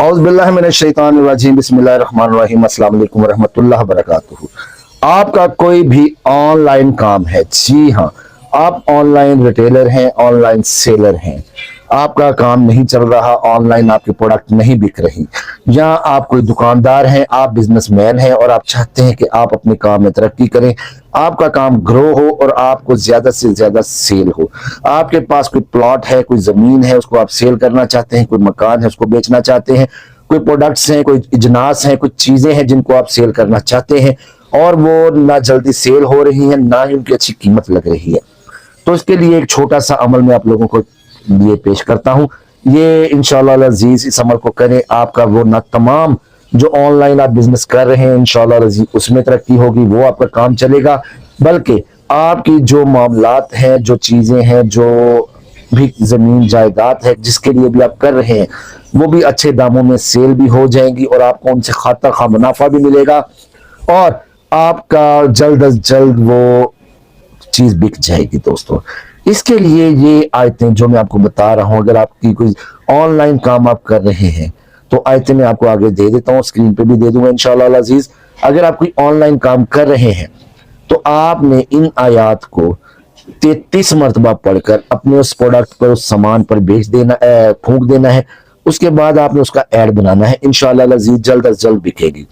औज़ बिल्लाहि मिनश शैतानिर रजीम बिस्मिल्लाहिर रहमानिर रहीम अस्सलाम वालेकुम रहमतुल्लाहि व बरकातुहू। आपका कोई भी ऑनलाइन काम है, जी हाँ, आप ऑनलाइन रिटेलर हैं, ऑनलाइन सेलर हैं, आपका काम नहीं चल रहा, ऑनलाइन आपके प्रोडक्ट नहीं बिक रही, या आप कोई दुकानदार हैं, आप बिजनेसमैन हैं और आप चाहते हैं कि आप अपने काम में तरक्की करें, आपका काम ग्रो हो और आपको ज्यादा से ज्यादा सेल हो। आपके पास कोई प्लॉट है, कोई जमीन है, उसको आप सेल करना चाहते हैं, कोई मकान है उसको बेचना चाहते हैं, कोई प्रोडक्ट्स हैं, कोई इजनास हैं, कुछ चीजें हैं जिनको आप सेल करना चाहते हैं और वो ना जल्दी सेल हो रही हैं, ना ही उनकी अच्छी कीमत लग रही है, तो इसके लिए एक छोटा सा अमल मैं आप लोगों को लिए पेश करता हूं। ये इंशाअल्लाह अजीज इस अमल को करें, आपका वो ना तमाम जो ऑनलाइन आप बिजनेस कर रहे हैं इंशाअल्लाह अजीज उसमें तरक्की होगी, वो आपका काम चलेगा, बल्कि आपकी जो मामलात हैं, जो चीजें हैं, जो भी जमीन जायदाद है जिसके लिए भी आप कर रहे हैं, वो भी अच्छे दामों में सेल भी हो जाएंगी और आपको उनसे खाता खा मुनाफा भी मिलेगा और आपका जल्द अज जल्द वो चीज बिक जाएगी। दोस्तों, इसके लिए ये आयतें जो मैं आपको बता रहा हूं, अगर आपकी कोई ऑनलाइन काम आप कर रहे हैं तो आयतें मैं आपको आगे दे देता हूं, स्क्रीन पे भी दे दूंगा इंशाअल्लाह अजीज। अगर आप कोई ऑनलाइन काम कर रहे हैं तो आपने इन आयात को 33 मरतबा पढ़कर अपने उस प्रोडक्ट पर, उस सामान पर बेच देना, फूंक देना है। उसके बाद आपने उसका ऐड बनाना है, इंशाअल्लाह अजीज जल्द अज जल्द बिकेगी।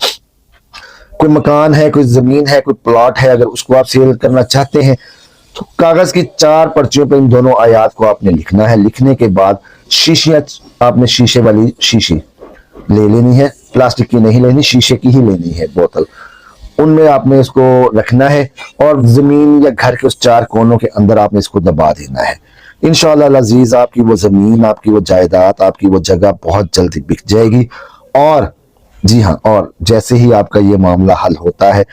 कोई मकान है, कोई जमीन है, कोई प्लॉट है, अगर उसको आप सेल करना चाहते हैं तो कागज की 4 पर्चियों पर इन दोनों आयात को आपने लिखना है। लिखने के बाद शीशियां, आपने शीशे वाली शीशी ले लेनी है, प्लास्टिक की नहीं लेनी, शीशे की ही लेनी है बोतल, उनमें आपने इसको रखना है और जमीन या घर के उस 4 कोनों के अंदर आपने इसको दबा देना है। इंशाअल्लाह अजीज आपकी वो जमीन, आपकी वो जायदाद, आपकी वो जगह बहुत जल्दी बिक जाएगी। और जी हाँ, और जैसे ही आपका ये मामला हल होता है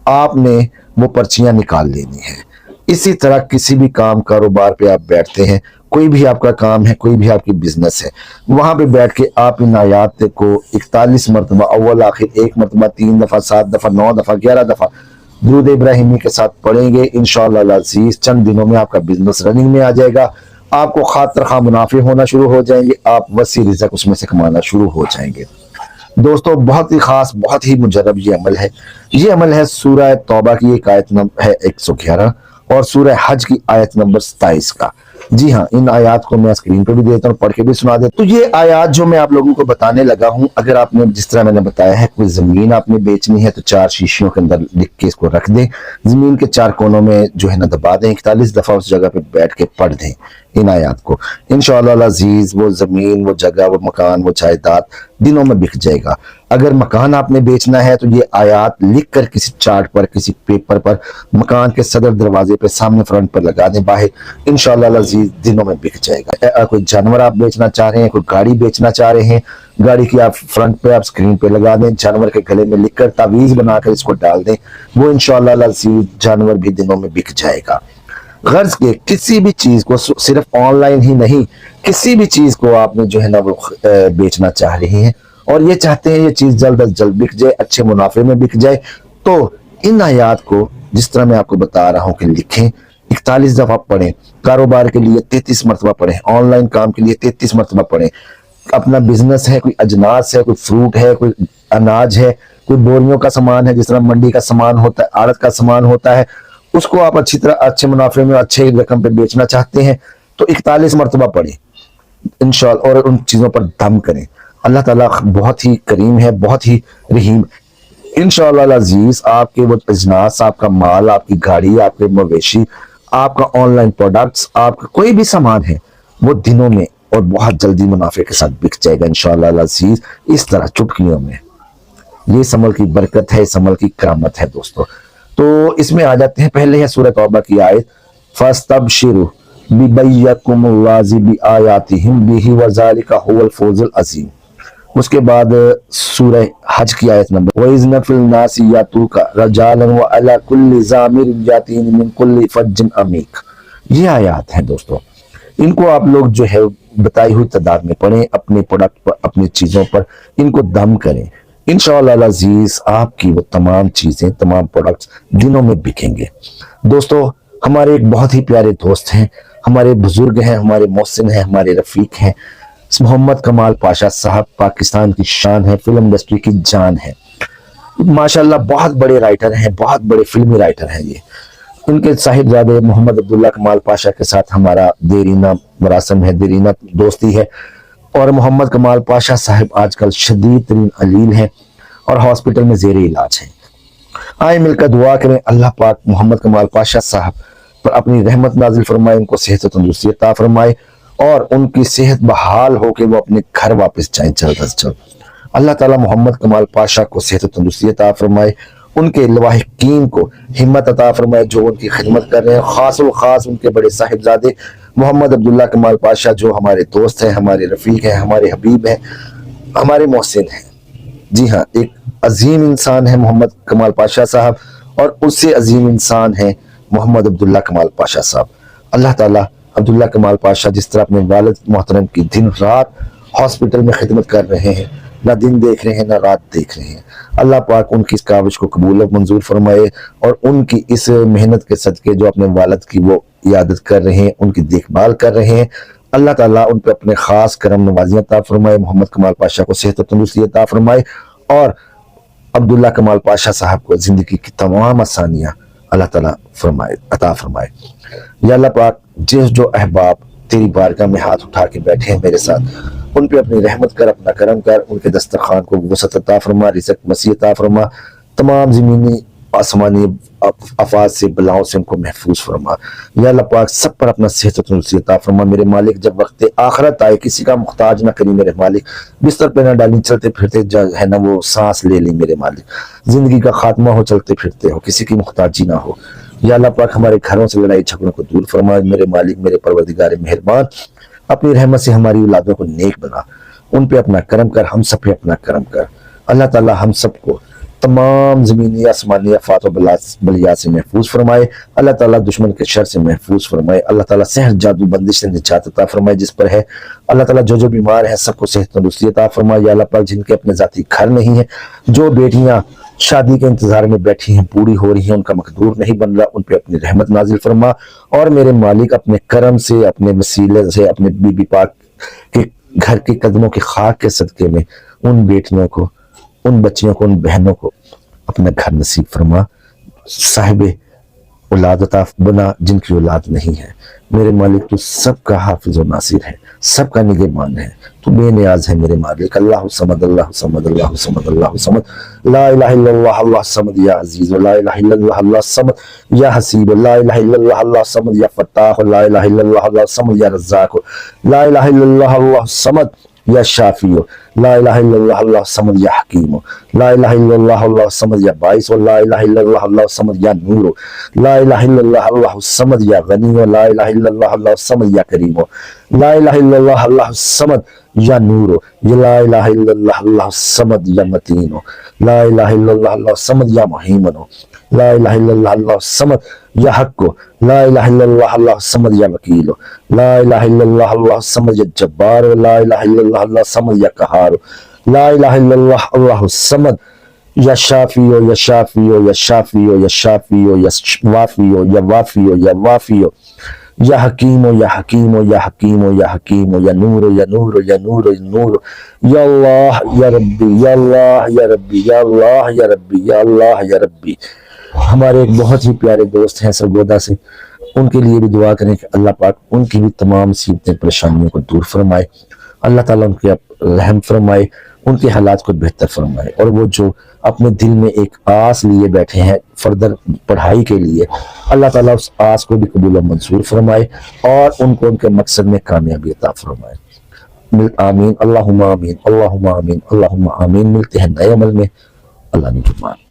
आपने वो पर्चियां निकाल लेनी है। इसी तरह किसी भी काम कारोबार पे आप बैठते हैं, कोई भी आपका काम है, कोई भी आपकी बिजनेस है, वहां पे बैठ के आप इन आयात को 41 मरतबा अव्वल आखिर, 1 मरतबा, 3 दफा, 7 दफा, 9 दफा, 11 दफा दुरूद इब्राहिमी के साथ पढ़ेंगे। इंशाअल्लाह अजीज चंद दिनों में आपका बिजनेस रनिंग में आ जाएगा, आपको खातिर खा मुनाफे होना शुरू हो जाएंगे, आप वसी रिज़्क उसमें से कमाना शुरू हो जाएंगे। दोस्तों, बहुत ही खास, बहुत ही मुजरब ये अमल है। ये अमल है सूरह तौबा की एक आयत नंबर है 111 और सूरह हज की आयत नंबर 27 का। जी हाँ, इन आयात को मैं स्क्रीन पे भी देता हूँ, पढ़ के भी सुना देता हूँ। तो ये आयात जो मैं आप लोगों को बताने लगा हूँ, अगर आपने जिस तरह मैंने बताया है कोई जमीन आपने बेचनी है तो 4 शीशियों के अंदर लिख के इसको रख दें, जमीन के 4 कोनों में जो है ना दबा दें, 41 दफा उस जगह पे बैठ के पढ़ दें इन आयात को। इंशाअल्लाह अजीज वो जमीन, वो जगह, वो मकान, वो जायदाद दिनों में बिक जाएगा। अगर मकान आपने बेचना है तो ये आयात लिख कर किसी चार्ट पर, किसी पेपर पर, मकान के सदर दरवाजे पे सामने फ्रंट पर लगा दें बाहर, इंशाअल्लाह अजीज दिनों में बिक जाएगा। कोई जानवर आप बेचना चाह रहे हैं, कोई गाड़ी बेचना चाह रहे हैं, गाड़ी की आप फ्रंट पे, आप स्क्रीन पे लगा दें, जानवर के गले में लिखकर तावीज बनाकर इसको डाल दें, वो इंशाअल्लाह अजीज जानवर भी दिनों में बिक जाएगा। गर्ज के किसी भी चीज को, सिर्फ ऑनलाइन ही नहीं, किसी भी चीज को आपने जो है ना वो बेचना चाह रहे हैं और ये चाहते हैं ये चीज जल्द अज जल्द बिक जाए, अच्छे मुनाफे में बिक जाए, तो इन आयात को जिस तरह मैं आपको बता रहा हूं कि लिखें, 41 दफा पढ़ें, कारोबार के लिए 33 मरतबा पढ़ें, ऑनलाइन काम के लिए 33 मरतबा पढ़ें। अपना बिजनेस है, कोई अजनास है, कोई फ्रूट है, कोई अनाज है, कोई बोरियों का सामान है, जिस तरह मंडी का सामान होता है, आड़त का सामान होता है, उसको आप अच्छी तरह अच्छे मुनाफे में अच्छे रकम पे बेचना चाहते हैं तो 41 मरतबा पढ़ें इंशाअल्लाह और उन चीजों पर दम करें। अल्लाह ताला बहुत ही करीम है, बहुत ही रहीम। इंशाअल्लाह अजीज आपके वो अजनास, आपका माल, आपकी गाड़ी, आपके मवेशी, आपका ऑनलाइन प्रोडक्ट्स, आपका कोई भी सामान है, वो दिनों में और बहुत जल्दी मुनाफे के साथ बिक जाएगा इंशाअल्लाह अजीज, इस तरह चुटकियों में। ये इस अमल की बरकत है, इस अमल की करामत है दोस्तों। तो इसमें आ जाते हैं, पहले है सूरह तौबा की आयत, फस्तबशिरू बिबय्यकुमुल्लाज़ी बिआयातिहिम बिही वज़ालिका हुवल फौज़ुल अज़ीम। उसके बाद सूरह हज की आयत नंबर, वइज़ नफ़िल नासी यातूका रजालन व अला कुल्ली ज़ामिर यातीन मिन कुल्ली फज्जिन अमीक। ये आयत हैं दोस्तों, इनको आप लोग जो है बताई हुई तादाद में पढ़ें, अपने प्रोडक्ट पर, अपनी चीजों पर इनको दम करें। इंशाअल्लाह अजीज आपकी वो तमाम चीजें, तमाम प्रोडक्ट्स दिनों में बिकेंगे। दोस्तों, हमारे एक बहुत ही प्यारे दोस्त हैं, हमारे बुजुर्ग हैं, हमारे मोहसिन हैं, हमारे रफीक हैं, محمد کمال پاشا صاحب پاکستان کی شان ہے، فلم انڈسٹری کی جان ہے، ماشاءاللہ بہت بڑے رائٹر ہیں، بہت بڑے فلمی رائٹر ہیں یہ۔ ان کے صاحبزادے محمد عبداللہ کمال پاشا کے ساتھ ہمارا دیرینہ مراسم ہے، دیرینہ دوستی ہے، اور محمد کمال پاشا صاحب آج کل شدید ترین علیل ہیں اور ہاسپٹل میں زیر علاج ہیں۔ آئیں مل کر دعا کریں اللہ پاک محمد کمال پاشا صاحب پر اپنی رحمت نازل فرمائے، ان کو صحت و تندرستی عطا فرمائے، اور ان کی صحت بحال ہو کے وہ اپنے گھر واپس جائیں جلد از جلد۔ اللہ تعالیٰ محمد کمال پاشا کو صحت و تندرستی عطا فرمائے، ان کے لواحقین کو ہمت عطا فرمائے جو ان کی خدمت کر رہے ہیں، خاص الخاص ان کے بڑے صاحبزادے محمد عبداللہ کمال پاشا جو ہمارے دوست ہیں، ہمارے رفیق ہیں، ہمارے حبیب ہیں، ہمارے محسن ہیں۔ جی ہاں، ایک عظیم انسان ہے محمد کمال پاشا صاحب، اور اس سے عظیم انسان ہے محمد عبداللہ کمال پاشا صاحب۔ اللہ تعالیٰ عبداللہ کمال پاشا جس طرح اپنے والد محترم کی دن رات ہاسپٹل میں خدمت کر رہے ہیں، نہ دن دیکھ رہے ہیں نہ رات دیکھ رہے ہیں، اللہ پاک ان کی اس کاوش کو قبول و منظور فرمائے، اور ان کی اس محنت کے صدقے جو اپنے والد کی وہ عیادت کر رہے ہیں، ان کی دیکھ بھال کر رہے ہیں، اللہ تعالیٰ ان پہ اپنے خاص کرم نوازیاں عطا فرمائے، محمد کمال پاشا کو صحت و تندرستی عطا فرمائے، اور عبداللہ کمال پاشا صاحب کو زندگی کی تمام آسانیاں اللہ تعالیٰ عطا فرمائے۔ یا اللہ پاک جس جو احباب تیری بارگاہ میں ہاتھ اٹھا کے بیٹھے ہیں میرے ساتھ، ان پہ اپنی رحمت کر، اپنا کرم کر، ان کے دسترخوان کو وسعت عطا فرما، رزق وسیع عطا فرما، تمام زمینی آسمانی افات سے بلاؤں سے ان کو محفوظ فرما۔ یا اللہ پاک سب پر اپنا صحت و تندرستی عطا فرما میرے مالک، جب وقت آخرت آئے کسی کا محتاج نہ کری میرے مالک، بستر پہ نہ ڈالیں، چلتے پھرتے ہے نا وہ سانس لے لیں میرے مالک، زندگی کا خاتمہ ہو چلتے پھرتے ہو، کسی کی محتاجی نہ ہو۔ یا اللہ پاک ہمارے گھروں سے لڑائی جھگڑوں کو دور فرما میرے مالک، میرے پروردگار مہربان، اپنی رحمت سے ہماری اولادوں کو نیک بنا، ان پہ اپنا کرم کر، ہم سب پہ اپنا کرم کر۔ اللہ تعالیٰ ہم سب کو تمام زمینی آسمانی آفات و بلیات سے محفوظ فرمائے، اللہ تعالیٰ دشمن کے شر سے محفوظ فرمائے، اللہ تعالیٰ سحر جادو بندش سے نجات عطا فرمائے جس پر ہے، اللہ تعالیٰ جو بیمار ہیں سب کو صحت تندرستی عطا فرمائے۔ یا اللہ پاک جن کے اپنے ذاتی گھر نہیں ہیں، جو بیٹیاں شادی کے انتظار میں بیٹھی ہیں، پوری ہو رہی ہیں، ان کا مقدور نہیں بن رہا، ان پہ اپنی رحمت نازل فرما، اور میرے مالک اپنے کرم سے، اپنے وسیلے سے، اپنے بی بی پاک کے گھر کے قدموں کے خاک کے صدقے میں ان بیٹیوں کو، ان بچیوں کو، ان بہنوں کو اپنا گھر نصیب فرما، صاحب اولاد عطا بنا جن کی اولاد نہیں ہے۔ میرے مالک تو سب کا حافظ و ناصر ہے، سب کا نگہبان ہے، تو بے نیاز ہے میرے مالک۔ اللہ صمد، اللہ صمد، اللہ صمد، اللہ صمد، لا الہ الا اللہ اللہ صمد یا عزیز، لا الہ الا اللہ اللہ صمد یا حسیب، لا الہ الا اللہ اللہ صمد یا فتاح، لا الہ الا اللہ اللہ صمد یا رزاق، لا الہ الا اللہ اللہ صمد یا شافی، لا الہ الا اللہ اللہ صمد یا حکیم، لا الہ الا اللہ اللہ صمد یا باعث، لا الہ الا اللہ اللہ صمد یا نور، لا الہ الا اللہ اللہ صمد یا غنی، لا الہ الا اللہ اللہ صمد یا کریم، لا الہ الا اللہ اللہ صمد یا نور، لا الہ الا اللہ اللہ صمد یا متین، لا الہ الا اللہ اللہ صمد یا مہیمن، لا الہ الا اللہ اللہ صمد یا حق، لا الہ الا اللہ اللہ صمد یا وکیل، لا الہ الا اللہ اللہ صمد یا جبار، لا الہ الا اللہ اللہ صمد یا قہار، لا الہ الا اللہ اللہ صمد یا شافی یا شافی یا شافی یا شافی یا وافی یا وافی یا وافی یا حکیم یا حکیم یا حکیم یا حکیم یا نور یا نور یا نور یا نور، یا اللہ یا ربی، یا اللہ یا ربی، یا اللہ یا ربی، یا اللہ یا ربی۔ ہمارے ایک بہت ہی پیارے دوست ہیں سرگودا سے، ان کے لیے بھی دعا کریں کہ اللہ پاک ان کی بھی تمام مصیبتیں پریشانیوں کو دور فرمائے، اللہ تعالیٰ ان کے رحم فرمائے، ان کے حالات کو بہتر فرمائے، اور وہ جو اپنے دل میں ایک آس لیے بیٹھے ہیں فردر پڑھائی کے لیے، اللہ تعالیٰ اس آس کو بھی قبول و منظور فرمائے، اور ان کو ان کے مقصد میں کامیابی عطا فرمائے۔ آمین، اللہم آمین، اللہم آمین، اللہم آمین۔ ملتے ہیں نئے عمل میں، اللہ نے فرمایا۔